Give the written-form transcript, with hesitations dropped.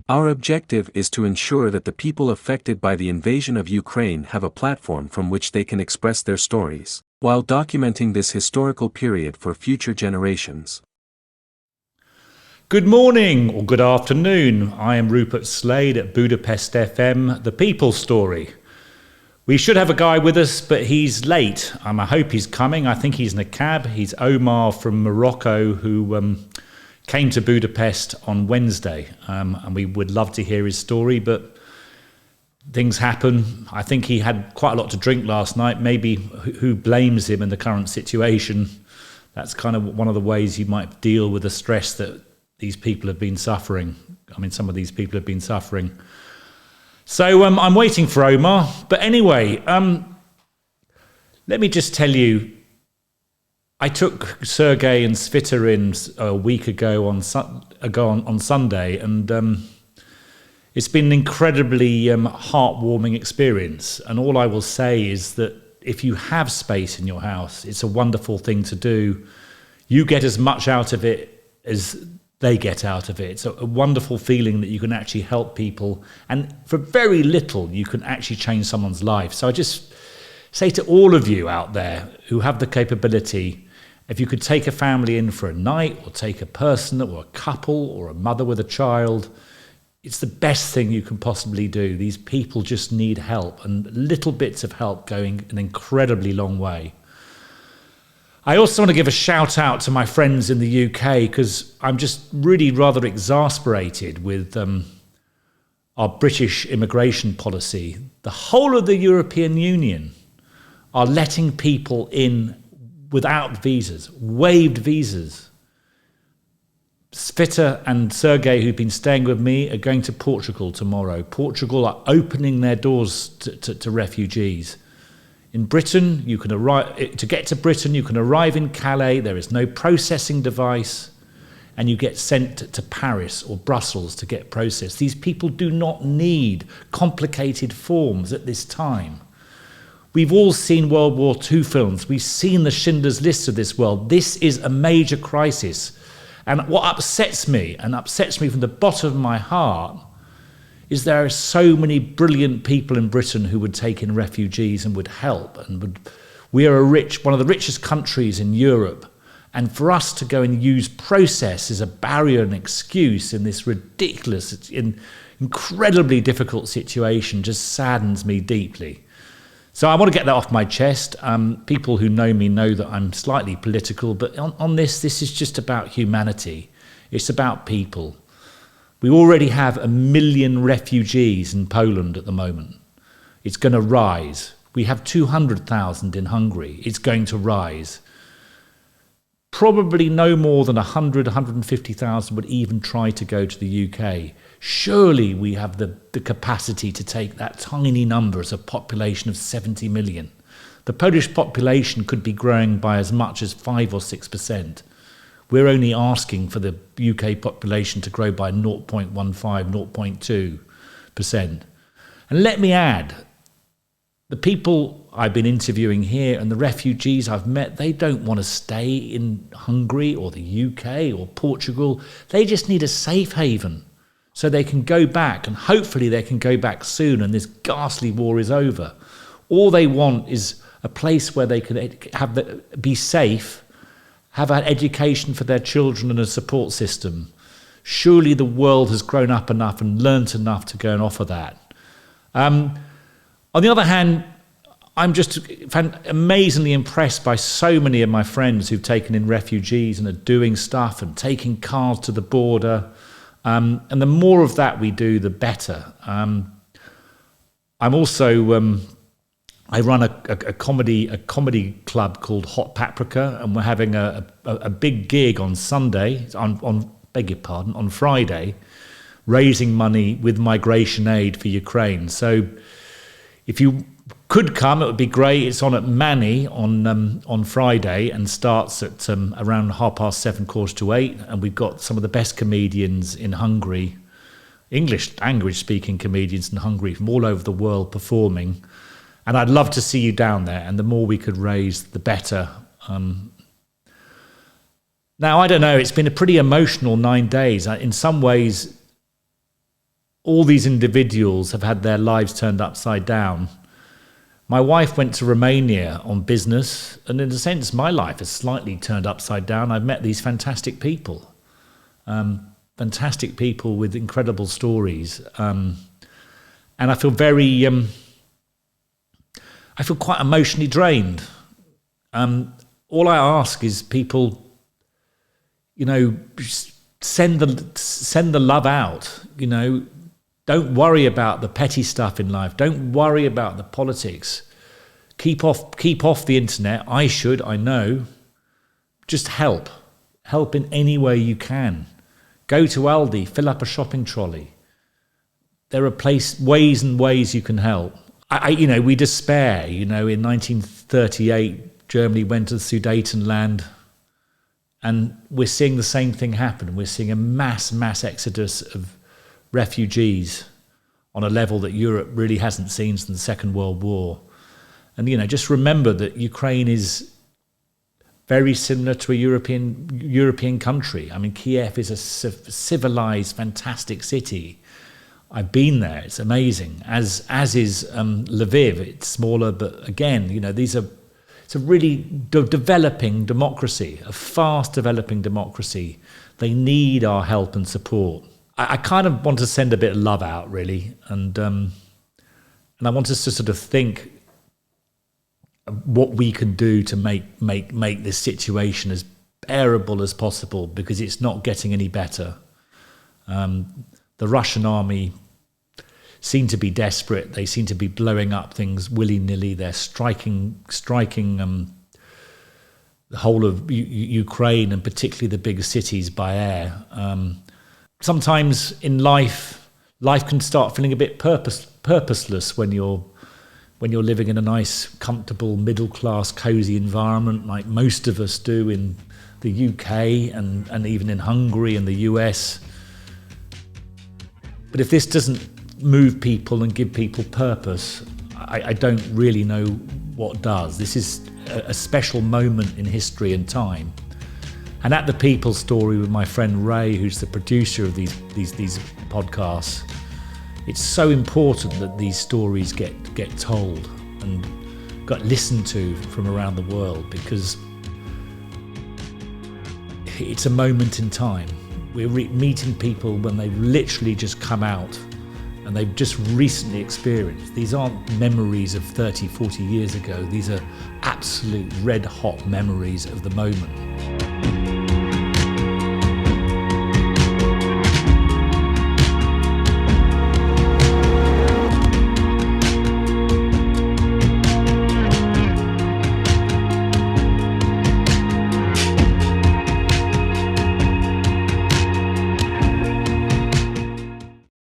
Our objective is to ensure that the people affected by the invasion of Ukraine have a platform from which they can express their stories, while documenting this historical period for future generations. Good morning or good afternoon. I am Rupert Slade at Budapest FM, The People Story. We should have a guy with us, but he's late. I hope he's coming. I think he's in a cab. He's Omar from Morocco, who came to Budapest on Wednesday, and we would love to hear his story, but things happen. I think he had quite a lot to drink last night. Maybe who blames him in the current situation? That's kind of one of the ways you might deal with the stress that these people have been suffering. Some of these people have been suffering. So I'm waiting for Omar. But anyway, let me just tell you, I took Sergey and Svita in a week ago on Sunday, and it's been an incredibly heartwarming experience. And all I will say is that if you have space in your house, it's a wonderful thing to do. You get as much out of it as they get out of it. It's a wonderful feeling that you can actually help people, and for very little you can actually change someone's life. So I just say to all of you out there who have the capability, if you could take a family in for a night, or take a person or a couple or a mother with a child, it's the best thing you can possibly do. These people just need help, and little bits of help going an incredibly long way. I also want to give a shout out to my friends in the UK, because I'm just really rather exasperated with our British immigration policy. The whole of the European Union are letting people in without visas, waived visas. Svita and Sergey, who've been staying with me, are going to Portugal tomorrow. Portugal are opening their doors to refugees. In Britain, you can arrive. To get to Britain, you can arrive in Calais. There is no processing device, and you get sent to Paris or Brussels to get processed. These people do not need complicated forms at this time. We've all seen World War II films. We've seen the Schindler's List of this world. This is a major crisis. And what upsets me from the bottom of my heart, is there are so many brilliant people in Britain who would take in refugees and would help. We are one of the richest countries in Europe. And for us to go and use process as a barrier and excuse in this ridiculous, incredibly difficult situation just saddens me deeply. So I want to get that off my chest. People who know me know that I'm slightly political, but on this is just about humanity. It's about people. We already have 1 million refugees in Poland at the moment. It's going to rise. We have 200,000 in Hungary. It's going to rise. Probably no more than 100, 150,000 would even try to go to the UK. Surely we have the capacity to take that tiny number as a population of 70 million. The Polish population could be growing by as much as 5 or 6%. We're only asking for the UK population to grow by 0.15, 0.2%. And let me add, the people I've been interviewing here and the refugees I've met, they don't want to stay in Hungary or the UK or Portugal. They just need a safe haven so they can go back, and hopefully they can go back soon and this ghastly war is over. All they want is a place where they can be safe, have an education for their children and a support system. Surely the world has grown up enough and learnt enough to go and offer that. On the other hand, I'm just amazingly impressed by so many of my friends who've taken in refugees and are doing stuff and taking cars to the border. And the more of that we do, the better. I'm also I run a comedy club called Hot Paprika, and we're having a big gig on Sunday, on Friday, raising money with migration aid for Ukraine. So if you could come, it would be great. It's on at Mani on Friday and starts at around 7:30, 7:45, and we've got some of the best comedians in Hungary, English language-speaking comedians in Hungary from all over the world performing. And I'd love to see you down there, and the more we could raise, the better. Now, I don't know, it's been a pretty emotional 9 days. In some ways, all these individuals have had their lives turned upside down. My wife went to Romania on business, and in a sense, my life is slightly turned upside down. I've met these fantastic people with incredible stories. And I feel I feel quite emotionally drained. All I ask is people, send the love out. Don't worry about the petty stuff in life. Don't worry about the politics. Keep off the internet. I know. Just help in any way you can. Go to Aldi, fill up a shopping trolley. There are ways and ways you can help. We despair. In 1938, Germany went to the Sudetenland, and we're seeing the same thing happen. We're seeing a mass exodus of refugees on a level that Europe really hasn't seen since the Second World War. And, just remember that Ukraine is very similar to a European country. I mean, Kiev is a civilized, fantastic city. I've been there. It's amazing. As is Lviv. It's smaller, but again, it's a really developing democracy, a fast developing democracy. They need our help and support. I kind of want to send a bit of love out, really, and I want us to sort of think what we can do to make this situation as bearable as possible, because it's not getting any better. The Russian army seem to be desperate. They seem to be blowing up things willy-nilly. They're striking the whole of Ukraine, and particularly the bigger cities, by air. Sometimes in life can start feeling a bit purposeless when you're living in a nice, comfortable, middle-class, cosy environment like most of us do in the UK and even in Hungary and the US. But if this doesn't move people and give people purpose, I don't really know what does. This is a special moment in history and time. And at the People Story with my friend Ray, who's the producer of these podcasts, it's so important that these stories get told and got listened to from around the world, because it's a moment in time. We're meeting people when they've literally just come out and they've just recently experienced. These aren't memories of 30, 40 years ago. These are absolute red-hot memories of the moment.